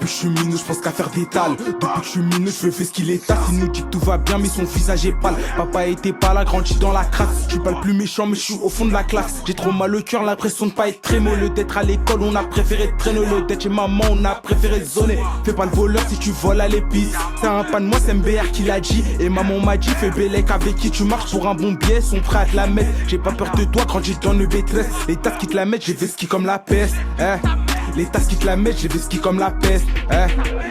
que je suis minot, je pense qu'à faire des tales. Depuis que je suis minot, je fais ce qu'il est taf. Il nous dit que tout va bien, mais son visage est pâle. Papa était pas là, grandi dans la crasse. Je suis pas le plus méchant, mais je suis au fond de la classe. J'ai trop mal au cœur, l'impression de pas être très mollo. D'être à l'école, on a préféré traîner. D'être chez maman, on a préféré zoner. Fais pas le voleur si tu voles à l'épice. C'est un pas de moi, c'est MBR qui l'a dit. Et maman m'a dit, fais bélec avec qui tu marches pour un bon biais. Son prêt à te la mettre. J'ai pas peur de toi, grandi dans le B13. Les tasses qui te la mettent, j'ai fait ski comme la peste. Les tasses qui te la mettent, j'ai fait ski comme la peste.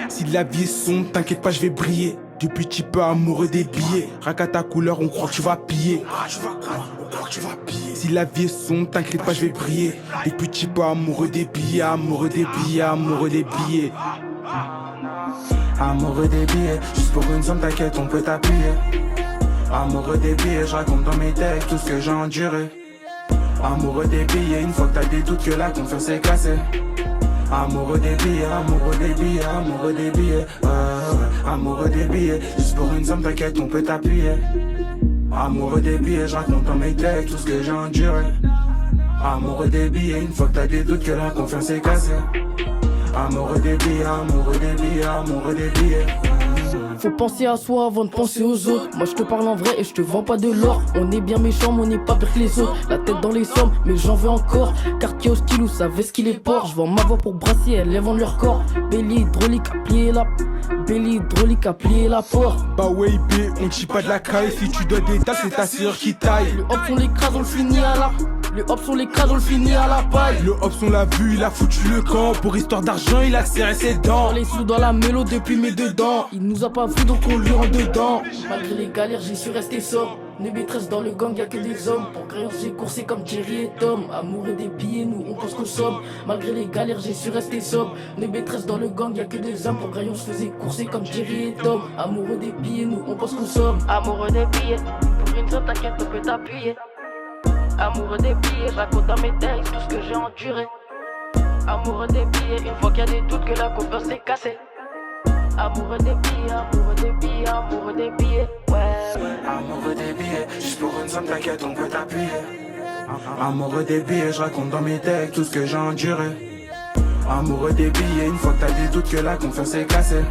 Si la vie est sombre, t'inquiète pas, je vais briller. Depuis petit peu amoureux des billets. Raca ta couleur, on croit que tu vas piller. Si la vie est sombre, t'inquiète pas, je vais briller. Depuis petit peu amoureux des billets, amoureux des billets, amoureux des billets. Amoureux des billets, juste pour une somme, t'inquiète, on peut t'appuyer. Amoureux des billets, je raconte dans mes textes tout ce que j'ai enduré. Amoureux des billets, une fois que t'as des doutes que la confiance est cassée. Amoureux des billets, amoureux des billets, amoureux des billets, amoureux des billets, juste pour une somme, t'inquiète, on peut t'appuyer. Amoureux des billets, je raconte dans mes textes tout ce que j'ai enduré. Amoureux des billets, une fois que t'as des doutes que la confiance est cassée. Amoureux des billets, amoureux des billets, amoureux des billets. Faut penser à soi avant de penser aux autres. Moi je te parle en vrai et je te vends pas de l'or. On est bien méchant mais on n'est pas pire que les autres. La tête dans les sommes mais j'en veux encore. Quartier hostile où ça veste qu'il est port. Je vends ma voix pour brasser, elles vendent leur corps. Belly hydraulique à plier la Belly hydraulique à plier la porte. Bah ouais IP, on te chie pas de la caille. Si tu dois des tasses, c'est ta sœur qui taille. Le hop on l'écrase, on le finit à la Le hop on l'écrase, on le finit à la paille. Le hop on l'a vu, il a foutu le camp. Pour histoire d'argent, il a serré ses dents. Les sous dans la mélo depuis mes deux dents. Il nous a pas vu donc on lui rend dedans. Malgré les galères j'ai su rester sobre. Ne maîtresse dans le gang y'a que des hommes. Pour Crayon j'ai coursé comme Jerry et Tom. Amoureux des billets nous on pense qu'aux sommes. Malgré les galères j'ai su rester sobre. Ne maîtresse dans le gang y'a que des hommes. Pour Crayon je faisais courser comme Jerry et Tom. Amoureux des billets nous on pense qu'aux sommes. Amoureux des billets, pour une somme t'inquiète on peut t'appuyer. Amoureux des billets, je raconte dans mes textes tout ce que j'ai enduré. Amoureux des billets, une fois qu'il y a des doutes que la confiance est cassée. Amoureux des billets, amoureux des billets, amoureux des billets, ouais. Amoureux des billets, juste pour une somme, t'inquiète, on peut t'appuyer. Amoureux des billets, je raconte dans mes textes tout ce que j'ai enduré. Amoureux des billets, une fois que t'as des doutes que la confiance est cassée.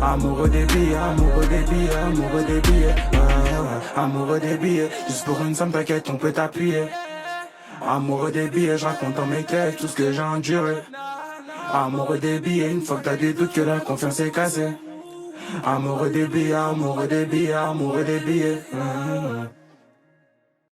Amoureux des billets, amoureux des billets, amoureux des billets, amoureux des billets, juste pour une somme, t'inquiète, on peut t'appuyer. Amoureux des billets, je raconte dans mes textes tout ce que j'ai enduré. Amoureux des billets, une fois que t'as des doutes que la confiance est cassée. Amoureux des billets, amoureux des billets, amoureux des billets.